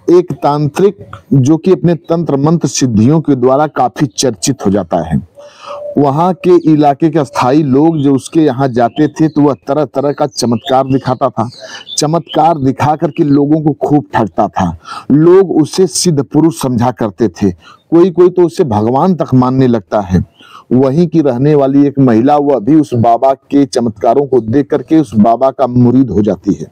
एक तांत्रिक जो कि अपने तंत्र मंत्र सिद्धियों के द्वारा काफी चर्चित हो जाता है। वहां के इलाके के स्थायी लोग जो उसके यहाँ जाते थे तो वह तरह तरह का चमत्कार दिखाता था। चमत्कार दिखा करके लोगों को खूब ठगता था। लोग उसे सिद्ध पुरुष समझा करते थे, कोई कोई तो उसे भगवान तक मानने लगता है। वहीं की रहने वाली एक महिला, वह भी उस बाबा के चमत्कारों को देख करके उस बाबा का मुरीद हो जाती है।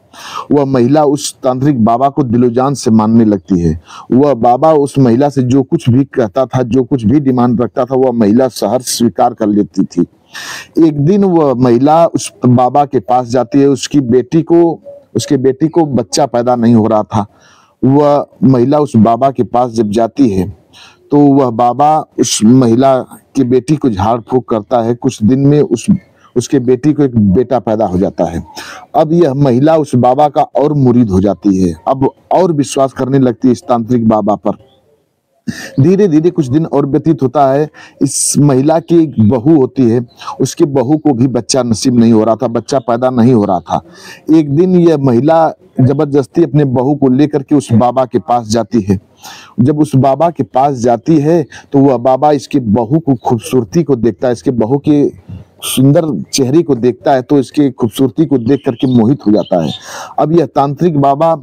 वह महिला उस तांत्रिक बाबा को दिलो जान से मानने लगती है। वह बाबा उस महिला से जो कुछ भी कहता था, जो कुछ भी डिमांड रखता था, वह महिला सहर्ष स्वीकार कर लेती थी। एक दिन वह महिला उस बाबा के पास जाती है। उसके बेटी को बच्चा पैदा नहीं हो रहा था। वह महिला उस बाबा के पास जब जाती है तो वह बाबा उस महिला की बेटी को झाड़ फूक करता है। कुछ दिन में उसके बेटी को एक बेटा पैदा हो जाता है। अब यह महिला उस बाबा का और मुरीद हो जाती है, अब और विश्वास करने लगती है इस तांत्रिक बाबा पर। धीरे धीरे कुछ दिन और व्यतीत होता है। इस महिला की एक बहू होती है, उसकी बहू को भी बच्चा नसीब नहीं हो रहा था, बच्चा पैदा नहीं हो रहा था। एक दिन यह महिला जबरदस्ती अपने बहू को लेकर के उस बाबा के पास जाती है। जब उस बाबा के पास जाती है तो वह बाबा इसकी बहू को खूबसूरती को देखता है, इसके बहू के सुंदर चेहरे को देखता है तो इसकी खूबसूरती को देख करके मोहित हो जाता है। अब यह तांत्रिक बाबा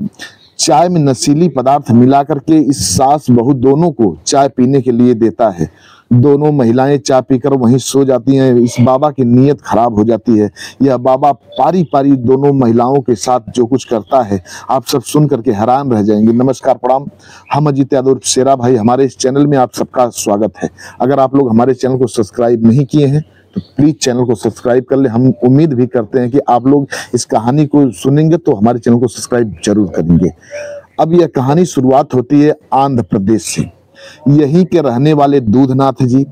चाय में नशीली पदार्थ मिला करके इस सास बहू दोनों को चाय पीने के लिए देता है। दोनों महिलाएं चाय पीकर वहीं सो जाती हैं। इस बाबा की नीयत खराब हो जाती है। यह बाबा पारी पारी दोनों महिलाओं के साथ जो कुछ करता है, आप सब सुन करके हैरान रह जाएंगे। नमस्कार, प्रणाम। हम अजीत यादव शेरा भाई, हमारे इस चैनल में आप सबका स्वागत है। अगर आप लोग हमारे चैनल को सब्सक्राइब नहीं किए हैं तो प्लीज चैनल को सब्सक्राइब कर ले। हम उम्मीद भी करते हैं कि आप लोग इस कहानी को सुनेंगे तो हमारे चैनल को सब्सक्राइब जरूर करेंगे। अब यह कहानी शुरुआत होती है आंध्र प्रदेश से। यहीं के रहने वाले दूधनाथ जी,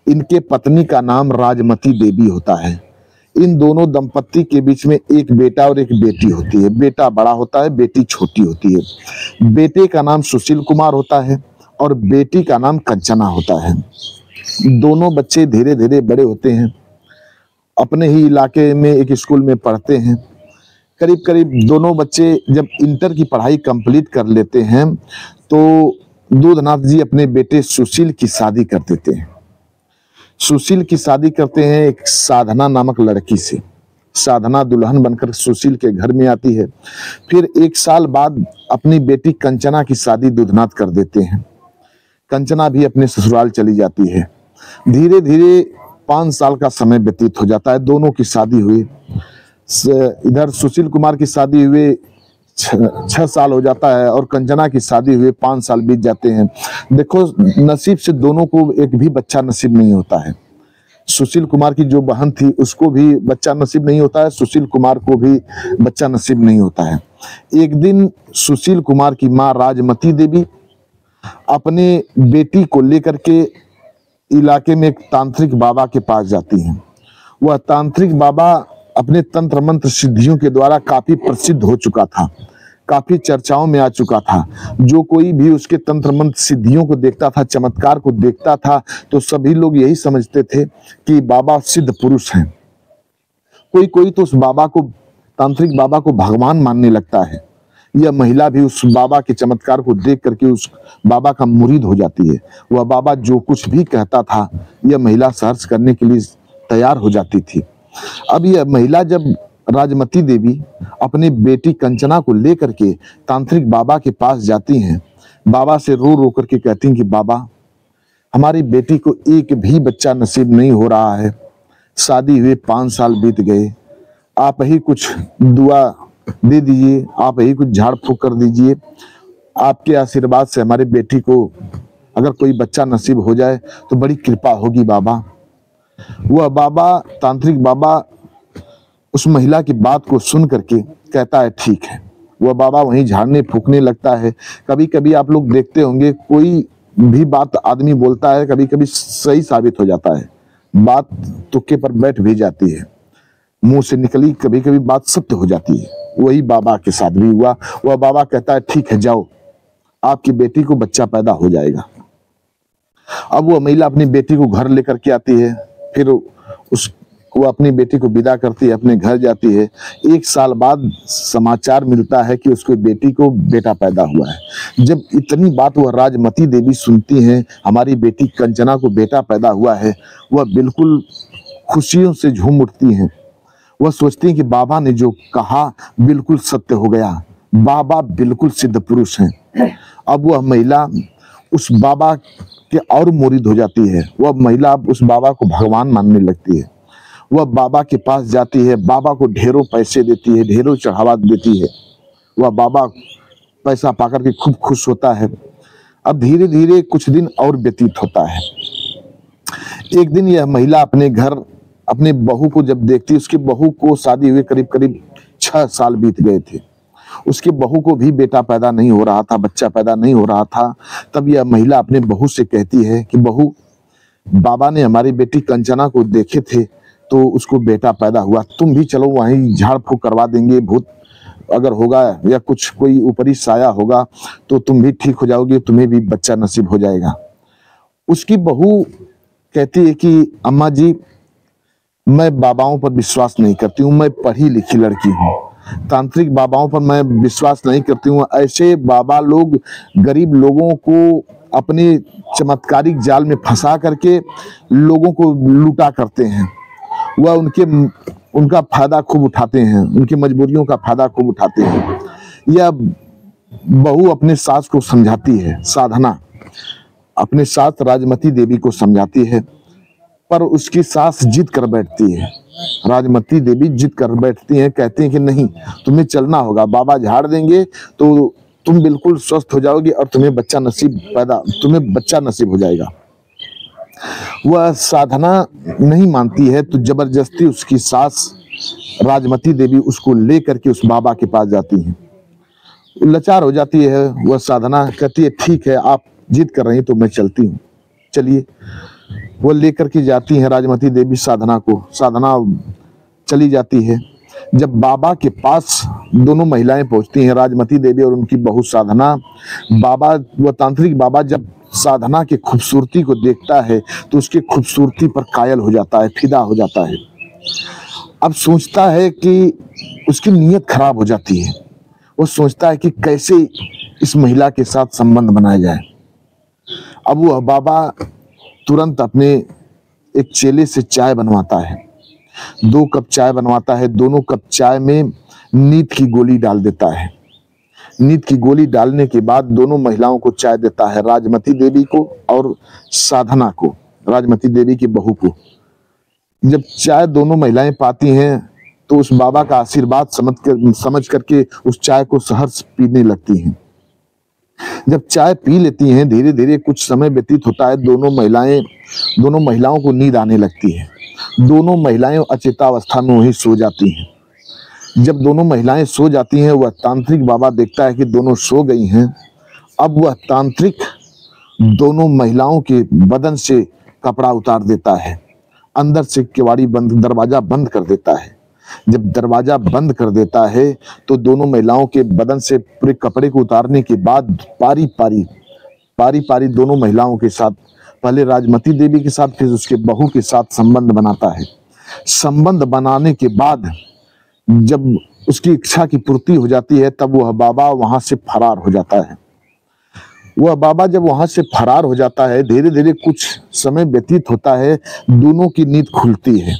इनके पत्नी का नाम राजमती देवी होता है। इन दोनों दंपत्ति के बीच में एक बेटा और एक बेटी होती है। बेटा बड़ा होता है, बेटी छोटी होती है। बेटे का नाम सुशील कुमार होता है और बेटी का नाम कंचना होता है। दोनों बच्चे धीरे धीरे बड़े होते हैं, अपने ही इलाके में एक स्कूल में पढ़ते हैं। करीब करीब दोनों बच्चे जब इंटर की पढ़ाई कंप्लीट कर लेते हैं तो दूधनाथ जी अपने बेटे सुशील की शादी कर देते हैं। सुशील की शादी करते हैं एक साधना नामक लड़की से। साधना दुल्हन बनकर सुशील के घर में आती है। फिर एक साल बाद अपनी बेटी कंचना की शादी दूधनाथ कर देते हैं। कंचना भी अपने ससुराल चली जाती है। धीरे धीरे 5 साल का समय व्यतीत हो जाता है। दोनों की शादी हुई। इधर सुशील कुमार की शादी हुए 6 साल हो जाता है और कंचना की शादी हुए 5 साल बीत जाते हैं। देखो, नसीब से दोनों को एक भी बच्चा नसीब नहीं होता है। सुशील कुमार की जो बहन थी उसको भी बच्चा नसीब नहीं होता है, सुशील कुमार को भी बच्चा नसीब नहीं होता है। एक दिन सुशील कुमार की माँ राजमती देवी अपने बेटी को लेकर के इलाके में एक तांत्रिक बाबा के पास जाती हैं। वह तांत्रिक बाबा अपने तंत्र मंत्र सिद्धियों के द्वारा काफी प्रसिद्ध हो चुका था, काफी चर्चाओं में आ चुका था। जो कोई भी उसके तंत्र मंत्र सिद्धियों को देखता था, चमत्कार को देखता था, तो सभी लोग यही समझते थे कि बाबा सिद्ध पुरुष हैं। कोई कोई तो उस बाबा को, तांत्रिक बाबा को भगवान मानने लगता है। यह महिला भी उस बाबा के चमत्कार को देख करके उस बाबा का मुरीद हो जाती है। वह बाबा जो कुछ भी कहता था, यह महिला सहर्ष करने के लिए तैयार हो जाती थी। अब यह महिला जब राजमती देवी अपनी बेटी कंचना को लेकर के तांत्रिक बाबा के पास जाती हैं, बाबा से रो रो करके कहती हैं कि बाबा, हमारी बेटी को एक भी बच्चा नसीब नहीं हो रहा है। शादी हुए 5 साल बीत गए। आप ही कुछ दुआ दे दीजिए, आप ही कुछ झाड़ फूक कर दीजिए। आपके आशीर्वाद से हमारी बेटी को अगर कोई बच्चा नसीब हो जाए तो बड़ी कृपा होगी बाबा। वह बाबा, तांत्रिक बाबा, उस महिला की बात को सुन करके कहता है ठीक है। वह बाबा वहीं झाड़ने फूकने लगता है। कभी कभी आप लोग देखते होंगे, कोई भी बात आदमी बोलता है, कभी कभी सही साबित हो जाता है, बात तुक्के पर बैठ भी जाती है। मुंह से निकली कभी कभी बात सत्य हो जाती है। वही बाबा के साथ भी हुआ। वह बाबा कहता है ठीक है, जाओ, आपकी बेटी को बच्चा पैदा हो जाएगा। अब वह महिला अपनी बेटी को घर लेकर के आती है। फिर वो अपनी बेटी को विदा करती है, अपने घर जाती है। 1 साल बाद समाचार मिलता है कि उसकी बेटी को बेटा पैदा हुआ है। जब इतनी बात वह राजमती देवी सुनती हैं, हमारी बेटी कंचना को बेटा पैदा हुआ है, वह बिल्कुल खुशियों से झूम उठती हैं। वह सोचती हैं कि बाबा ने जो कहा बिल्कुल सत्य हो गया, बाबा बिल्कुल सिद्ध पुरुष हैं। अब वह महिला उस बाबा के और मुरीद हो जाती है। वह महिला अब उस बाबा को भगवान मानने लगती है। वह बाबा के पास जाती है, बाबा को ढेरों पैसे देती है, ढेरों चढ़ावा देती है। वह बाबा पैसा पाकर के खूब खुश होता है। अब धीरे धीरे कुछ दिन और व्यतीत होता है। एक दिन यह महिला अपने घर अपने बहू को जब देखती, उसकी बहू को शादी हुए करीब करीब 6 साल बीत गए थे। उसके बहू को भी बेटा पैदा नहीं हो रहा था, बच्चा पैदा नहीं हो रहा था। तब यह महिला अपने बहू से कहती है कि बहू, बाबा ने हमारी बेटी कंचना को देखे थे तो उसको बेटा पैदा हुआ, तुम भी चलो वहीं झाड़ फूक करवा देंगे, भूत अगर होगा या कुछ कोई ऊपरी साया होगा तो तुम भी ठीक हो जाओगे, तुम्हें भी बच्चा नसीब हो जाएगा। उसकी बहू कहती है कि अम्मा जी, मैं बाबाओं पर विश्वास नहीं करती हूँ, मैं पढ़ी लिखी लड़की हूँ, तांत्रिक बाबाओं पर मैं विश्वास नहीं करती हूँ। ऐसे बाबा लोग गरीब लोगों को अपने चमत्कारिक जाल में फंसा करके लोगों को लूटा करते हैं। वह उनका फायदा खूब उठाते हैं, उनकी मजबूरियों का फायदा खूब उठाते हैं। यह बहू अपने सास को समझाती है, साधना अपने सास राजमती देवी को समझाती है, पर उसकी सास जिद कर बैठती है। राजमती देवी जिद कर बैठती हैं, कहती हैं कि नहीं, तुम्हें चलना होगा, बाबा झाड़ देंगे तो तुम बिल्कुल स्वस्थ हो जाओगी और तुम्हें बच्चा नसीब हो जाएगा। वह साधना नहीं मानती है तो जबरदस्ती उसकी सास राजमती देवी उसको लेकर के उस बाबा के पास जाती है। लाचार हो जाती है वह साधना, कहती है ठीक है, आप जिद कर रही हैं तो मैं चलती हूँ, चलिए। वो लेकर के जाती है राजमती देवी साधना को, साधना चली जाती है। जब बाबा के पास दोनों महिलाएं पहुंचती हैं, राजमती देवी और उनकी बहू साधना, बाबा वह तांत्रिक बाबा जब साधना की खूबसूरती को देखता है तो उसकी खूबसूरती पर कायल हो जाता है, फिदा हो जाता है। अब सोचता है कि उसकी नीयत खराब हो जाती है। वो सोचता है कि कैसे इस महिला के साथ संबंध बनाया जाए। अब वह बाबा तुरंत अपने एक चेले से चाय बनवाता है, 2 कप चाय बनवाता है। दोनों कप चाय में नींद की गोली डाल देता है। नींद की गोली डालने के बाद दोनों महिलाओं को चाय देता है, राजमती देवी को और साधना को, राजमती देवी की बहू को। जब चाय दोनों महिलाएं पाती हैं तो उस बाबा का आशीर्वाद समझ करके उस चाय को सहर्ष पीने लगती हैं। जब चाय पी लेती हैं, धीरे धीरे कुछ समय व्यतीत होता है। दोनों महिलाओं को नींद आने लगती है। दोनों महिलाएं अचेतावस्था में वहीं सो जाती हैं। जब दोनों महिलाएं सो जाती हैं, वह तांत्रिक बाबा देखता है कि दोनों सो गई हैं। अब वह तांत्रिक दोनों महिलाओं के बदन से कपड़ा उतार देता है, अंदर से केवाड़ी बंद, दरवाजा बंद कर देता है। जब दरवाजा बंद कर देता है तो दोनों महिलाओं के बदन से पूरे कपड़े को उतारने के बाद पारी पारी दोनों महिलाओं के साथ, पहले राजमती देवी के साथ फिर उसके बहू के साथ संबंध बनाता है। संबंध बनाने के बाद जब उसकी इच्छा की पूर्ति हो जाती है तब वह बाबा वहां से फरार हो जाता है। वह बाबा जब वहां से फरार हो जाता है, धीरे धीरे कुछ समय व्यतीत होता है। दोनों की नींद खुलती है,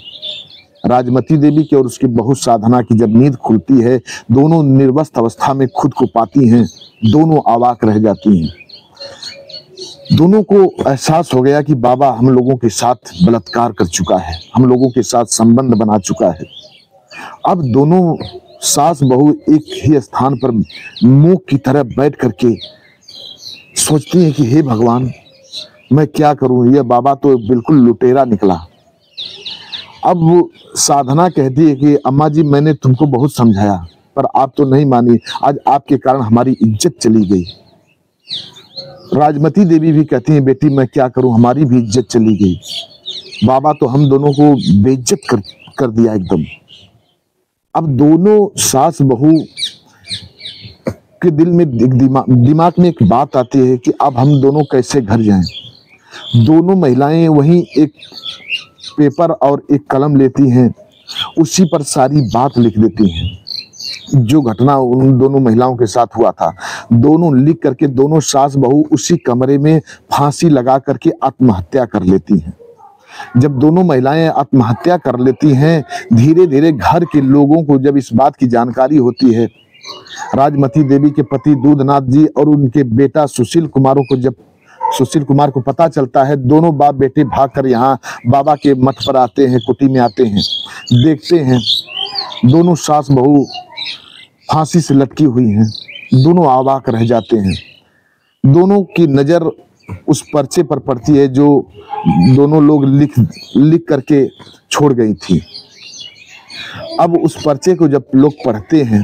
राजमती देवी की और उसकी बहू साधना की। जब नींद खुलती है, दोनों निर्वस्त अवस्था में खुद को पाती हैं, दोनों अवाक रह जाती हैं। दोनों को एहसास हो गया कि बाबा हम लोगों के साथ बलात्कार कर चुका है, हम लोगों के साथ संबंध बना चुका है। अब दोनों सास बहू एक ही स्थान पर मूक की तरह बैठ करके सोचती हैं कि हे भगवान, मैं क्या करूं, यह बाबा तो बिल्कुल लुटेरा निकला। अब वो साधना कहती है कि अम्मा जी, मैंने तुमको बहुत समझाया पर आप तो नहीं मानी, आज आपके कारण हमारी इज्जत चली गई। राजमती देवी भी कहती हैं, बेटी मैं क्या करूं, हमारी भी इज्जत चली गई। बाबा तो हम दोनों को बेइज्जत कर दिया एकदम। अब दोनों सास बहू के दिल में दिमाग में एक बात आती है कि अब हम दोनों कैसे घर जाएं। दोनों महिलाएं वहीं एक पेपर और एक कलम लेती हैं, उसी पर सारी बात लिख देती हैं। जो घटना उन दोनों महिलाओं के साथ हुआ था, दोनों लिख करके दोनों सास बहू उसी कमरे में फांसी लगा करके आत्महत्या कर लेती हैं। जब दोनों महिलाएं आत्महत्या कर लेती हैं, धीरे धीरे घर के लोगों को जब इस बात की जानकारी होती है, राजमती देवी के पति दूधनाथ जी और उनके बेटा सुशील कुमार को पता चलता है, दोनों बाप बेटे भागकर यहाँ बाबा के मठ पर आते हैं, कुटी में आते हैं, देखते हैं दोनों सास बहू फांसी से लटकी हुई हैं। दोनों अवाक रह जाते हैं। दोनों की नजर उस पर्चे पर पड़ती है जो दोनों लोग लिख करके छोड़ गई थी। अब उस पर्चे को जब लोग पढ़ते हैं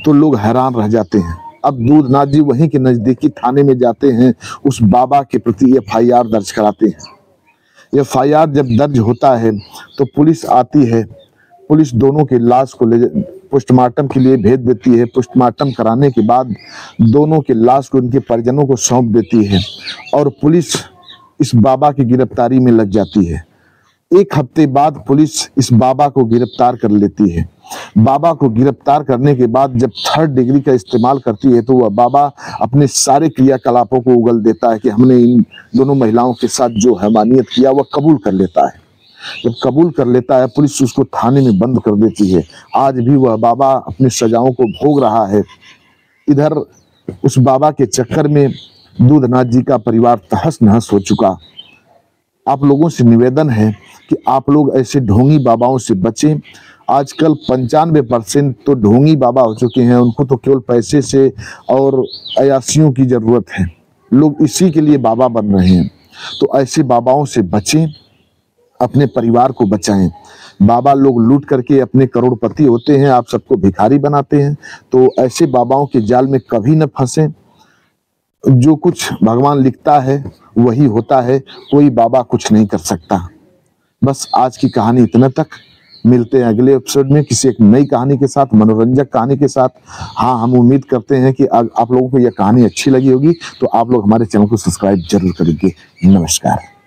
तो लोग हैरान रह जाते हैं। अब दूधनाथ जी वहीं के नजदीकी थाने में जाते हैं, उस बाबा के प्रति FIR दर्ज कराते हैं। FIR जब दर्ज होता है तो पुलिस आती है, पुलिस दोनों के लाश को पोस्टमार्टम के लिए भेज देती है। पोस्टमार्टम कराने के बाद दोनों के लाश को उनके परिजनों को सौंप देती है और पुलिस इस बाबा की गिरफ्तारी में लग जाती है। 1 हफ्ते बाद पुलिस इस बाबा को गिरफ्तार कर लेती है। बाबा को गिरफ्तार करने के बाद जब 3rd डिग्री का इस्तेमाल करती है तो वह बाबा अपने सारे क्रियाकलापों को उगल देता है कि हमने इन दोनों महिलाओं के साथ जो हैवानियत किया वह कबूल कर लेता है। जब कबूल कर लेता है, पुलिस उसको थाने में बंद कर देती है। आज भी वह बाबा अपनी सजाओं को भोग रहा है। इधर उस बाबा के चक्कर में दूधनाथ जी का परिवार तहस नहस हो चुका। आप लोगों से निवेदन है कि आप लोग ऐसे ढोंगी बाबाओं से बचें। आजकल 95% तो ढोंगी बाबा हो चुके हैं, उनको तो केवल पैसे से और अयासियों की जरूरत है। लोग इसी के लिए बाबा बन रहे हैं। तो ऐसे बाबाओं से बचें, अपने परिवार को बचाएं। बाबा लोग लूट करके अपने करोड़पति होते हैं, आप सबको भिखारी बनाते हैं। तो ऐसे बाबाओं के जाल में कभी न फंसें। जो कुछ भगवान लिखता है वही होता है, कोई बाबा कुछ नहीं कर सकता। बस आज की कहानी इतना तक। मिलते हैं अगले एपिसोड में किसी एक नई कहानी के साथ, मनोरंजक कहानी के साथ। हाँ, हम उम्मीद करते हैं कि आप लोगों को यह कहानी अच्छी लगी होगी, तो आप लोग हमारे चैनल को सब्सक्राइब जरूर करेंगे। नमस्कार।